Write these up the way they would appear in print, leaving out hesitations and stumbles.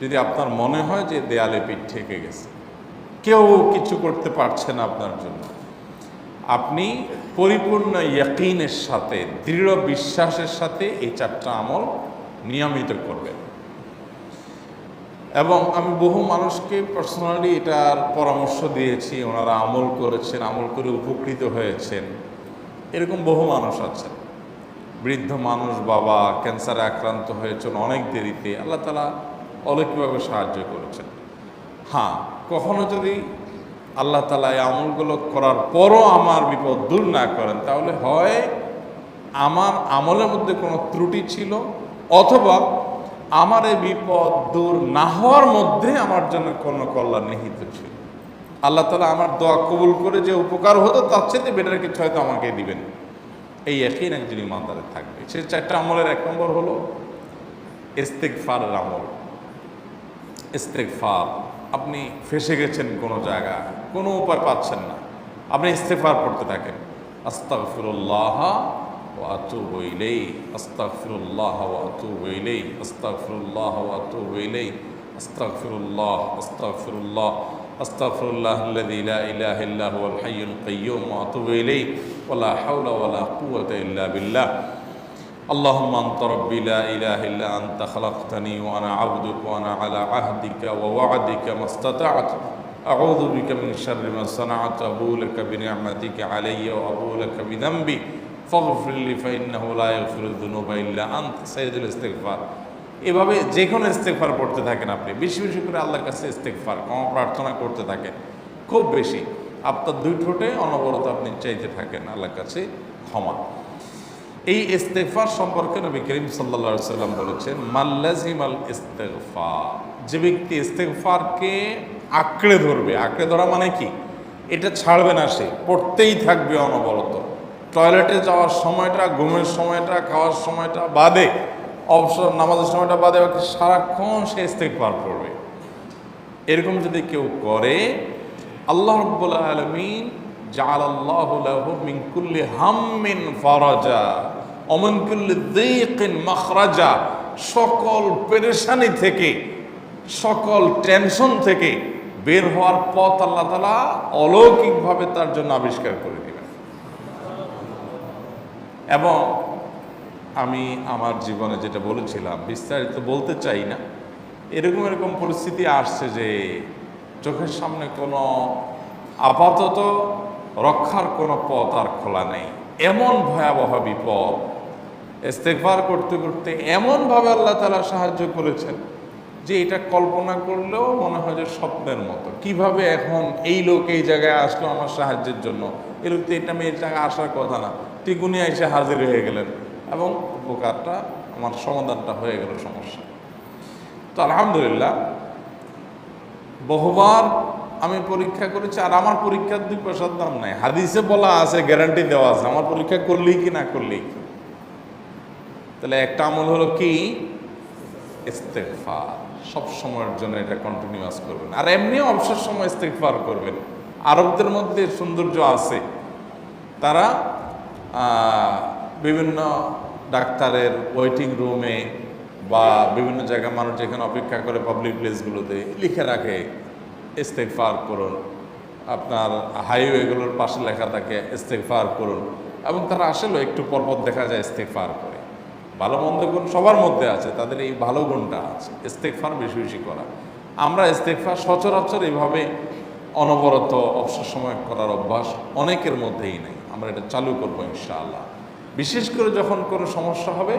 যদি আপনার মনে হয় যে দেয়ালে পিঠ ঠেকে গেছে, কেউ কিছু করতে পারছে না আপনার জন্য, আপনি পরিপূর্ণ ইয়াকিনের সাথে, দৃঢ় বিশ্বাসের সাথে এই 4টা আমল নিয়মিত করবেন। এবং আমি বহু মানুষকে পার্সোনালি এটার পরামর্শ দিয়েছি, ওনারা আমল করেছেন, আমল করে উপকৃত হয়েছেন। এরকম বহু মানুষ আছেন, বৃদ্ধ মানুষ, বাবা ক্যান্সারে আক্রান্ত হয়েছেন অনেক দেরিতে, আল্লাহ তাআলা অলৌকিকভাবে সাহায্য করেছেন। হ্যাঁ, কখনো যদি আল্লাহ তাআলা এই আমলগুলো করার পরও আমার বিপদ দূর না করেন, তাহলে হয় আমার আমলের মধ্যে কোনো ত্রুটি ছিল, অথবা আমার এই বিপদ দূর না হওয়ার মধ্যে আমার জন্য কোনো কল্যাণ নিহিত ছিল। আল্লাহ তাআলা আমার দোয়া কবুল করে যে উপকার হতো তার চেয়ে বেটার কিছু হয়তো আমাকে দিবেন, এই ইয়াকিন একজন ইমানদারের থাকবে। সে 4টা আমলের 1 নম্বর হলো ইস্তিগফারের আমল। ইস্তিগফার, আপনি ফেসে গেছেন কোনো জায়গায়, কোনো উপায় পাচ্ছেন না, আপনি ইস্তিগফার করতে থাকেন, আস্তাগফিরুল্লাহ ওয়া আতুবু ইলাইহি, আস্তাগফিরুল্লাহ ওয়া আতুবু ইলাইহি, আস্তাগফিরুল্লাহ ওয়া আতুবু ইলাইহি, আস্তাগফিরুল্লাহ, আস্তাগফিরুল্লাহ, আস্তাগফিরুল্লাহাল্লাযী লা ইলাহা ইল্লা হুয়াল হাইয়ুল কাইয়্যুম ওয়া আতুবু ইলাইহি ওয়া লা হাওলা ওয়া লা কুওয়াতা ইল্লা বিল্লাহ। اللهم أنت ربي لا إله إلا أنت خلقتني وأنا عبدك وأنا على عهدك ووعدك ما استطعت أعوذ بك من شر ما صنعت أبوء لك بنعمتك علي وأبوء لك بذنبي فاغفر لي فإنه لا يغفر الذنوب إلا أنت সাইয়্যিদুল ইস্তিগফার। এভাবে যে কোনো ইস্তিগফার পড়তে থাকেন, আপনি বেশি বেশি করে আল্লাহর কাছে ইস্তিগফার ক্ষমা প্রার্থনা করতে থাকেন, খুব বেশি। আপনার 2 ঠোঁটে অনবরত আপনি চাইতে থাকেন আল্লাহর কাছে ক্ষমা। এই ইস্তিগফার সম্পর্কে নবী করিম সাল্লাল্লাহু আলাইহি ওয়াসাল্লাম বলেছেন, মাল্লাজিমাল ইস্তিগফার, যে ব্যক্তি ইস্তিগফারকে আঁকড়ে ধরবে, আঁকড়ে ধরা মানে কি, এটা ছাড়বে না, সে পড়তেই থাকবে অনবরত। টয়লেটে যাওয়ার সময়টা, ঘুমের সময়টা, খাওয়ার সময়টা বাদে, অবসর নামাজের সময়টা বাদে সারাক্ষণ সে ইস্তিগফার পড়বে। এরকম যদি কেউ করে, আল্লাহ রাব্বুল আলামিন জাআলাল্লাহু লাহু মিন কুল্লি হাম্মিন ফারাজা ওয়া মিন কুল্লি যায়কিন মাখরাজা, সকল পেরেশানি থেকে, সকল টেনশন থেকে বের হওয়ার পথ আল্লাহ তাআলা অলৌকিকভাবে তার জন্য আবিষ্কার করে দিবেন। এবং আমি আমার জীবনে যেটা বলেছিলাম, বিস্তারিত বলতে চাই না, এরকম পরিস্থিতি আসছে যে চোখের সামনে কোনো আপাতত রক্ষার কোনো পথ আর খোলা নেই, এমন ভয়াবহ বিপদ। ইস্তিগফার করতে করতে এমনভাবে আল্লাহ তাআলা সাহায্য করেছেন যে এটা কল্পনা করলেও মনে হয় যে স্বপ্নের মতো। কিভাবে এখন এই লোক এই জায়গায় আসলো আমার সাহায্যের জন্য, এই লোক তো এটা আমি এই জায়গায় আসার কথা না, ঠিক উনি এসে হাজির হয়ে গেলেন এবং উপকারটা, আমার সমাধানটা হয়ে গেল সমস্যা। তো আলহামদুলিল্লাহ, বহুবার আমি পরীক্ষা করেছি, আর আমার পরীক্ষার 2 পয়সার দাম নাই। হাদিসে বলা আছে, গ্যারান্টি দেওয়া আছে, আমার পরীক্ষা করলেই কি না করলেই। তাহলে একটা আমল হলো কি, ইস্তিগফার। সব সময়ের জন্য এটা কন্টিনিউয়াস করবেন, আর এমনিও অবসর সময় ইস্তিগফার করবেন। আরবদের মধ্যে সৌন্দর্য আছে, তারা বিভিন্ন ডাক্তারের ওয়েটিং রুমে বা বিভিন্ন জায়গায় মানুষ যেখানে অপেক্ষা করে পাবলিক প্লেসগুলোতে লিখে রাখে ইস্তিগফার করুন, আপনার হাইওয়েগুলোর পাশে লেখা থাকে ইস্তিগফার করুন, এবং তারা আসলে একটু পরপর দেখা যায় ইস্তিগফার করে। ভালো মন্দ গুণ সবার মধ্যে আছে, তাদের এই ভালো গুণটা আছে, ইস্তিগফার বেশি বেশি করা। আমরা ইস্তিগফার সচরাচর এইভাবে অনবরত অবসর সময় করার অভ্যাস অনেকের মধ্যেই নেই। আমরা এটা চালু করবো ইনশাআল্লাহ। বিশেষ করে যখন কোনো সমস্যা হবে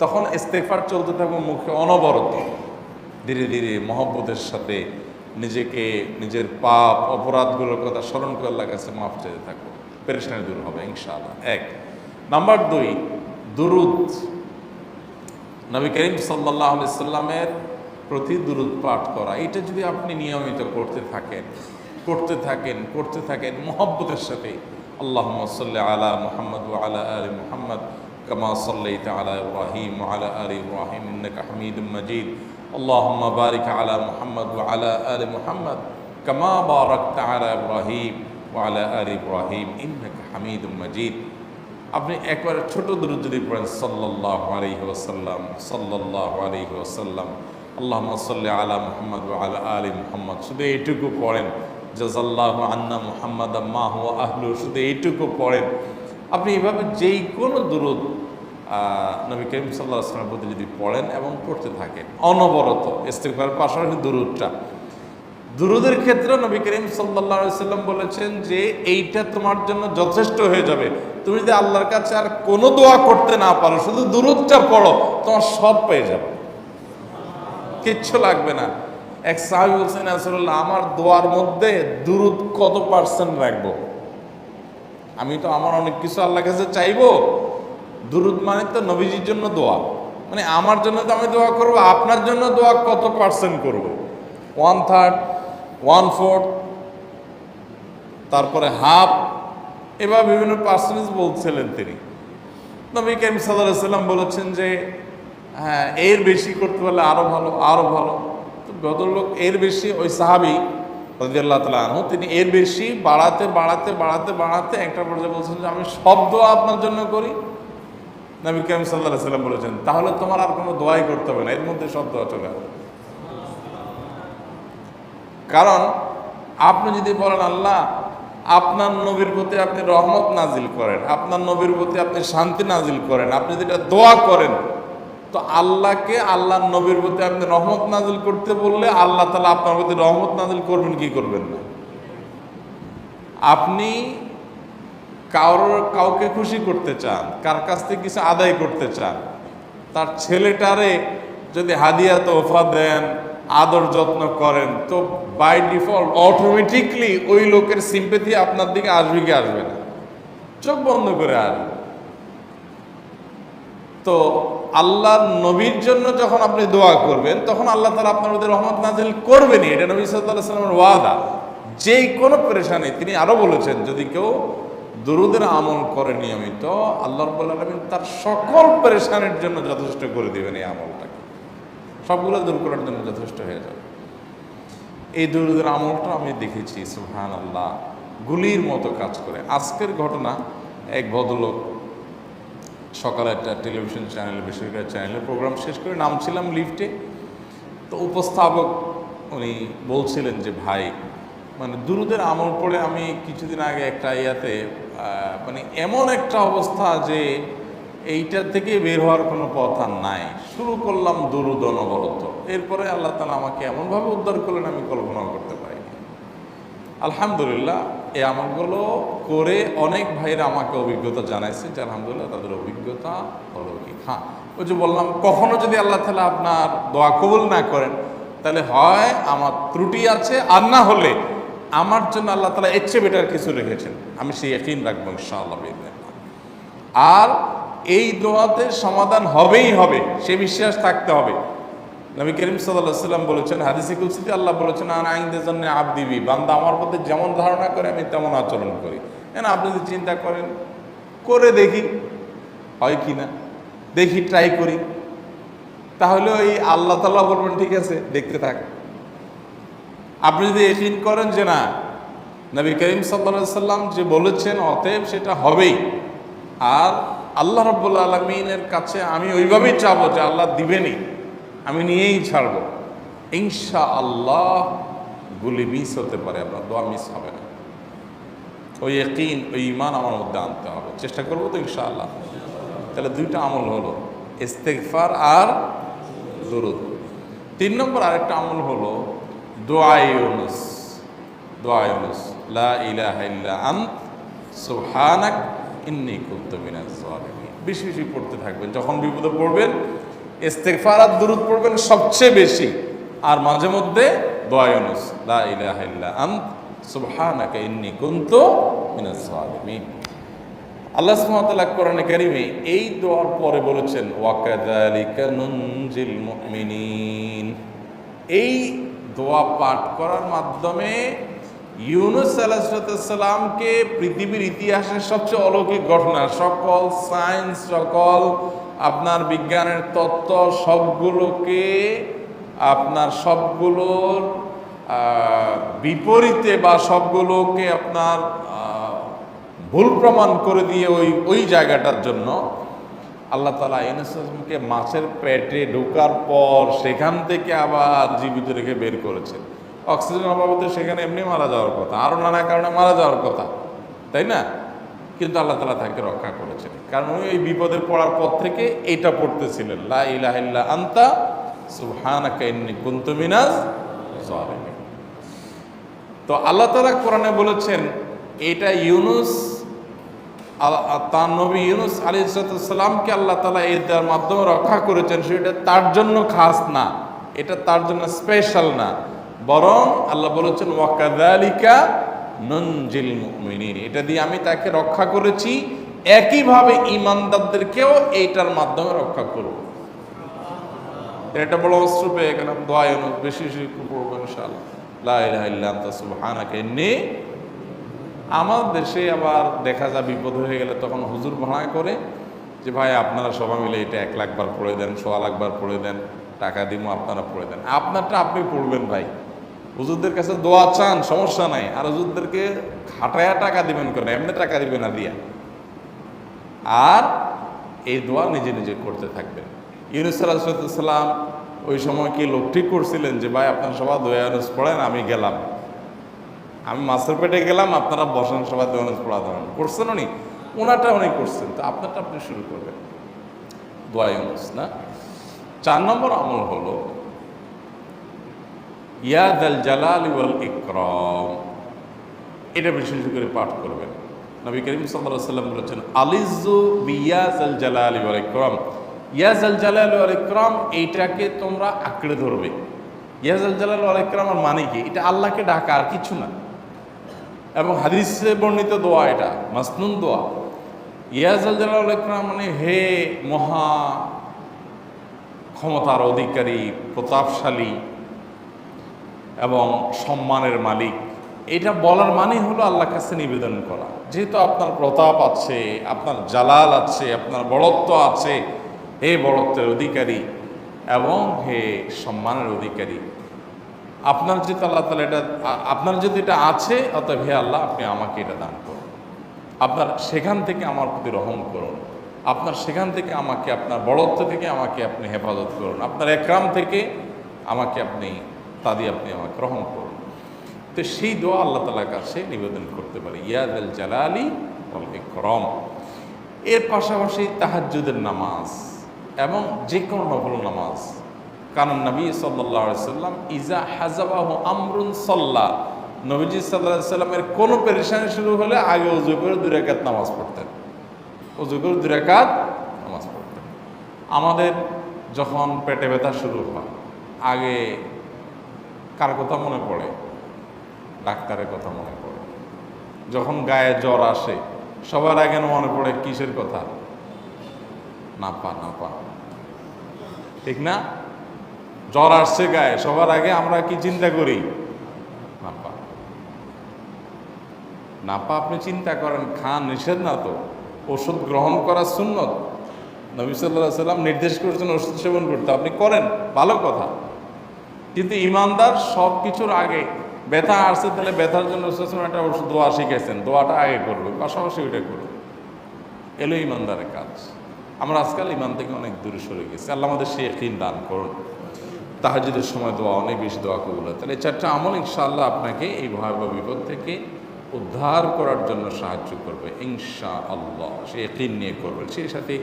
তখন ইস্তিগফার চলতে থাকবে মুখে অনবরত, ধীরে ধীরে মহব্বতের সাথে নিজেকে, নিজের পাপ অপরাধগুলোর কথা স্মরণ করে আল্লাহর কাছে মাফ চাইতে থাকবো, পেরেশানি দূর হবে ইনশাআল্লাহ। 1 নাম্বার 2, দুরুদ। নবী করিম সাল্লাল্লাহু আলাইহি সাল্লামের প্রতি দুরুদ পাঠ করা, এটা যদি আপনি নিয়মিত করতে থাকেন মহব্বতের সাথে, আল্লাহুম্মা সাল্লি আলা মুহাম্মদ ওয়া আলা আলি মুহাম্মদ কামা সাল্লাইতা আলা ইব্রাহিম ওয়া আলা আলি ইব্রাহিম ইন্নাকা হামিদুম মাজিদ, আল্লাহুম্মা বারিক আলা মুহাম্মদ ওয়া আলা আলি মুহাম্মদ কামা বারাকতা আলা ইব্রাহিম ওয়া আলা আলি ইব্রাহিম ইন্নাকা হামিদুম মাজিদ। আপনি একবার ছোট দুরূদ যদি পড়েন, সাল্লাল্লাহু আলাইহি ওয়াসাল্লাম, সাল্লাল্লাহু আলাইহি ওয়াসাল্লাম, আল্লাহুম্মা সাল্লি আলা মুহাম্মদ ওয়া আলা আলি মুহাম্মদ, শুধু এইটুকু পড়েন। জাযাল্লাহু আন্না মুহাম্মাদাম মা হুয়া আহলু, শুধু এইটুকু পড়েন। আপনি এভাবে যেই কোনো দুরূদ নবী করিম সাল্লাল্লাহু আলাইহি ওয়াসাল্লামের প্রতি যদি পড়েন এবং পড়তে থাকেন অনবরত, ইস্তিগফারের পাশাপাশি দুরূদের ক্ষেত্রে নবী করিম সাল্লাল্লাহু আলাইহি ওয়াসাল্লাম বলেছেন যে এইটা তোমার জন্য যথেষ্ট হয়ে যাবে। তুমি যদি আল্লাহর কাছে আর কোনো দোয়া করতে না পারো, শুধু দুরূদটা পড়ো, তোমার সব পেয়ে যাবে, কিচ্ছু লাগবে না। এক সাহাবী বলছেন, রাসূলুল্লাহ, আমার দোয়ার মধ্যে দুরূদ কত পার্সেন্ট রাখবো? আমি তো আমার অনেক কিছু আল্লাহর কাছে চাইবো, দুরূদ মানে তো নবীজির জন্য দোয়া, মানে আমার জন্য তো আমি দোয়া করবো, আপনার জন্য দোয়া কত পার্সেন্ট করবো? 1/3, 1/4, তারপরে হাফ, এবার বিভিন্ন পার্সেন্টেজ বলছিলেন তিনি। নবী করিম সাল্লাল্লাহু আলাইহি ওয়াসাল্লাম বলেছেন যে হ্যাঁ, এর বেশি করতে পারলে আরো ভালো, আরো ভালো। তো ভদ্রলোক এর বেশি, ওই সাহাবী রাদিয়াল্লাহু তাআলা আনহু, তিনি এর বেশি বাড়াতে বাড়াতে বাড়াতে বাড়াতে একটা পর্যায়ে বলছেন যে আমি সব দোয়া আপনার জন্য করি। নবী করিম সাল্লাল্লাহু আলাইহি ওয়াসাল্লাম বলেছেন তাহলে তোমার আর কোনো দোয়াই করতে হবে না, এর মধ্যে সব দোয়া চলে আসবে। কারণ আপনি যদি বলেন আল্লাহ আপনার নবীর প্রতি আপনি রহমত নাজিল করেন, আপনার নবীর প্রতি আপনি শান্তি নাজিল করেন, আপনি যেটা দোয়া করেন, তো আল্লাহকে আল্লাহর নবীর প্রতি আপনি রহমত নাজিল করতে বললে আল্লাহ তাআলা আপনার প্রতি রহমত নাজিল করবেন কি করবেন না? আপনি কাউকে খুশি করতে চান, কার কাছ থেকে কিছু আদায় করতে চান, তার ছেলেটারে যদি হাদিয়া তোহফা দেন, আদর যত্ন করেন, তো বাই ডিফল্ট অটোমেটিকলি ওই লোকের সিম্পেথি আপনার দিকে আসবে কি আসবে না? চোখ বন্ধ করে আসবে। তো আল্লাহর নবীর জন্য যখন আপনি দোয়া করবেন, তখন আল্লাহ তাআলা আপনার মধ্যে রহমত নাজিল করবেনই, এটা নবী সাল্লাল্লাহু আলাইহি ওয়াসাল্লামের ওয়াদা। যেই কোনো পেরেশানি, তিনি আরো বলেছেন যদি কেউ দুরূদের আমল করে নিয়মিত, আল্লাহ রাব্বুল আলামিন তার সকল পেরেশানির জন্য যথেষ্ট করে দিবেন। এই আমলটাকে সবগুলো দূর করার জন্য যথেষ্ট হয়ে যাবে। এই দুরূদের আমলটা আমি দেখেছি, সুবহানাল্লাহ, গুলির মতো কাজ করে। আজকের ঘটনা, এক ভদ্রলোক সকালে একটা টেলিভিশন চ্যানেলে, বেসরকারি চ্যানেলে প্রোগ্রাম শেষ করে নামছিলাম লিফটে, তো উপস্থাপক উনি বলছিলেন যে ভাই, মানে দুরূদের আমল পড়ে আমি কিছুদিন আগে একটা ইয়াতে মানে এমন একটা অবস্থা যে এইটা থেকে বের হওয়ার কোনো পথ আর নাই, শুরু করলাম দুরূদ অনবরত। এরপরে আল্লাহ তাআলা আমাকে এমনভাবে উদ্ধার করলেন আমি কল্পনাও করতে পারিনি। আলহামদুলিল্লাহ, এই আমলগুলো করে অনেক ভাইরা আমাকে অভিজ্ঞতা জানাইছে যে আলহামদুলিল্লাহ তাদের অভিজ্ঞতা হলো কি। হ্যাঁ, ওই যে বললাম, কখনো যদি আল্লাহ তাআলা আপনার দোয়া কবুল না করেন, তাহলে হয় আমার ত্রুটি আছে, আর না হলে আমার জন্য আল্লাহ তাআলা এর চেয়ে বেটার কিছু রেখেছেন, আমি সেই ইয়াকিন রাখবো ইনশাআল্লাহ। আর এই দোয়াতে সমাধান হবেই হবে, সে বিশ্বাস থাকতে হবে। নবী করিম সাল্লাল্লাহু আলাইহি ওয়াসাল্লাম বলেছেন, হাদিসে কুদসিতে আল্লাহ বলেছেন, আনা ইনদা যান্নি আবদি বি, বান্দা আমার প্রতি যেমন ধারণা করে আমি তেমন আচরণ করি। কেন আপনি যদি চিন্তা করেন, করে দেখি হয় কি না, দেখি ট্রাই করি, তাহলে ওই আল্লাহ তাআলা বলবেন ঠিক আছে দেখতে থাক। আপনি যদি ইয়াকিন করেন যে না, নবী করিম সাল্লাল্লাহু আলাইহি ওয়াসাল্লাম যে বলেছেন অতএব সেটা হবেই, আর আল্লাহ রাব্বুল আলামিনের কাছে আমি ওইভাবেই চাবো যে আল্লাহ দিবেনই, আমি নিয়েই ছাড়বো, ইনশাআল্লাহ গুলি মিস হতে পারে, আপনার দোয়া মিস হবে না। ওই ইয়াকিন, ওই ঈমান আমার মধ্যে আনতে হবে, চেষ্টা করবো তো ইনশাআল্লাহ। তাহলে দুইটা আমল হলো, ইস্তেগফার আর দুরূদ। 3 নম্বর আরেকটা আমল হলো দোয়ায়ে ইউনুস। দোয়ায়ে ইউনুস, লা ইলাহা ইল্লা আনত সুবহানাক ইন্নী কুনতু মিনাজ জালিমিন। বেশি বেশি পড়তে থাকবেন, যখন বিপদে পড়বেন ইস্তেগফার আর দুরূদ পড়বেন সবচেয়ে বেশি, আর মাঝে মধ্যে দোয়ায়ে ইউনুস, লা ইলাহা ইল্লা আনত সুবহানাকা ইন্নী কুনতু মিনাজ জালিমিন। আল্লাহ সুবহানাহু ওয়া তাআলা কোরআনে কারীমে এই দোয়ার পরে বলেছেন, ওয়া কাযালিকা নুনজিল মুমিনিন। এই দোয়া পাঠ করার মাধ্যমে ইউনুস আলাইহিস সালামকে পৃথিবীর ইতিহাসের সবচেয়ে অলৌকিক ঘটনা, সকল সায়েন্স, সকল আপনার বিজ্ঞানের তত্ত্ব সবগুলোকে আপনার সবগুলোর বিপরীতে বা সবগুলোকে আপনার ভুল প্রমাণ করে দিয়ে ওই জায়গাটার জন্য আল্লাহ তাআলা ইউনূসকে মাছের পেটে ঢোকার পর সেখান থেকে আবার জীবিত রেখে বের করেছেন। অক্সিজেন অভাবে সেখানে এমনি মারা যাওয়ার কথা, আরও নানা কারণে মারা যাওয়ার কথা, তাই না? কিন্তু আল্লাহ তাআলা তাকে রক্ষা করেছেন, কারণ উনি এই বিপদে পড়ার পর থেকে এইটা পড়তেছিলেন, লা ইলাহা ইল্লা আনতা সুবহানাকা ইন্নী কুনতু মিনাজ জালিমিন। তো আল্লাহ তাআলা কোরআনে বলেছেন এটা ইউনূস তার নবী ইউনূস আলাইহিস সালামকে আল্লাহ তাআলা এর মাধ্যমে রক্ষা করেছেন, সেটা তার জন্য খাস না, এটা তার জন্য স্পেশাল না, বরং আল্লাহ বলেছেন ওয়াকাযালিকা নুনজিল মুমিনিন, এটা দিয়ে আমি তাকে রক্ষা করেছি, একইভাবে ঈমানদারদেরকেও এইটার মাধ্যমে রক্ষা করব। এটা বড় অস্ত্র পেয়ে গেলাম। দোয়া ইউনূস বেশি বেশি পড়বো ইনশাআল্লাহ, লা ইলাহা ইল্লা আনতা সুবহানাকা ইন্নী। আমার দেশে আবার দেখা যায় বিপদ হয়ে গেলে তখন হুজুর ভাড়া করে যে ভাই আপনারা সবাই মিলে এটা 1 লাখ বার পড়ে দেন, 1.25 লাখ বার পড়ে দেন, টাকা দিব, আপনারা পড়ে দেন। আপনারটা আপনি পড়বেন ভাই, হুজুরদের কাছে দোয়া চান সমস্যা নাই, আর হুজুরদেরকে খাটায়া টাকা দিবেন কেন, এমনি টাকা দিবেন না দিয়া, আর এই দোয়া নিজে নিজে করতে থাকবেন। ইউনূস আলাইহিস সালাম ওই সময় কি লোক ঠিক করছিলেন যে ভাই আপনারা সবাই দোয়া ইউনূস পড়েন, আমি গেলাম, আমি মাছের পেটে গেলাম, আপনারা বসেন সবাই দোয়া ইউনূস পড়া ধরেন, করছেন উনি, ওনারটা উনি করছেন, তো আপনারটা আপনি শুরু করবেন দোয়া ইউনূস না। 4 নম্বর আমল হলো ইয়া যাল জালালি ওয়াল ইকরাম, এটা বিশেষ করে পাঠ করবেন। নবী করিম সাল্লাল্লাহু আলাইহি ওয়াসাল্লাম বলেছেন আলিযু বিয়া যাল জালালি ওয়াল ইকরাম, ইয়া যাল জালালি ওয়াল ইকরাম এইটাকে তোমরা আঁকড়ে ধরবে। ইয়া যাল জালালি ওয়াল ইকরাম এর মানে কি? এটা আল্লাহকে ডাকা, আর কিছু না, এবং হাদিসে বর্ণিত দোয়া, এটা মাসনুন দোয়া। ইয়া যাল জালালি ওয়াল ইকরাম মানে হে মহা ক্ষমতার অধিকারী, প্রতাপশালী এবং সম্মানের মালিক, এটা বলার মানে হলো আল্লাহর কাছে নিবেদন করা, যেহেতু আপনার প্রতাপ আছে, আপনার জালাল আছে, আপনার বড়ত্ব আছে, হে বড়ত্বের অধিকারী এবং হে সম্মানের অধিকারী, আপনার যেহেতু আল্লাহ তাআলা এটা, আপনার যদি এটা আছে, অতএব হে আল্লাহ আপনি আমাকে এটা দান করুন, আপনার সেখান থেকে আমার প্রতি রহম করুন, আপনার সেখান থেকে আমাকে, আপনার বড়ত্ব থেকে আমাকে আপনি হেফাজত করুন, আপনার একরাম থেকে আমাকে আপনি, তা দিয়ে আপনি আমাকে রহম করুন। তো সেই দোয়া আল্লাহ তাআলার কাছে নিবেদন করতে পারি, ইয়া যাল জালালি ওয়াল ইকরাম। এর পাশাপাশি তাহাজ্জুদের নামাজ এবং যে কোনো নফল নামাজ, কারণ নবী সাল্লাল্লাহু আলাইহি সাল্লাম ইজা হাজাবাহু আমরুন সাল্লা, নবীজি সাল্লাল্লাহু আলাইহি সাল্লামের কোনো পেরেশানি শুরু হলে আগে ওযু করে 2 রাকাত নামাজ পড়তেন, ওযু করে 2 রাকাত নামাজ পড়তেন। আমাদের যখন পেটে ব্যথা শুরু হয়, আগে কার কথা মনে পড়ে? ডাক্তারের কথা মনে পড়ে। যখন গায়ে জ্বর আসে সবার আগে মনে পড়ে কিসের কথা? নাপা, নাপা, ঠিক না? জ্বর আসছে গায়ে, সবার আগে আমরা কি চিন্তা করি? নাপা। নাপা আপনি চিন্তা করেন, খান, নিষেধ না তো, ওষুধ গ্রহণ করা সুন্নত, নবী সাল্লাল্লাহু আলাইহি সাল্লাম নির্দেশ করেছেন ওষুধ সেবন করতে, আপনি করেন, ভালো কথা। কিন্তু ইমানদার সব কিছুর আগে ব্যথা আসছে, তাহলে ব্যথার জন্য একটা ওষুধ দোয়া শিখেছেন, দোয়াটা আগে করবে, পাশাপাশি ওইটা করবে, এলো ইমানদারের কাজ। আমরা আজকাল ইমান থেকে অনেক দূরে সরে গেছি, আল্লাহ আমাদের সেই ইয়াকিন দান করুন। তাহাজ্জুদের সময় দোয়া, অনেক বেশি দোয়া কবুল হয়। তাহলে 4টা আমল ইনশাআল্লাহ আপনাকে এই ভয়াবহ বিপদ থেকে উদ্ধার করার জন্য সাহায্য করবে ইনশাআল্লাহ, সে ইয়াকিন নিয়ে করবেন। সেই সাথে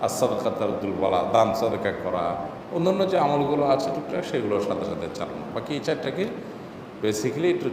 as-সাদকাতুল বালা, দান সাদকা করা, অন্যান্য যে আমলগুলো আছে টুকটাক সেগুলোর সাথে সাথে চালানো। বাকি এই 4টাকে বেসিক্যালি একটু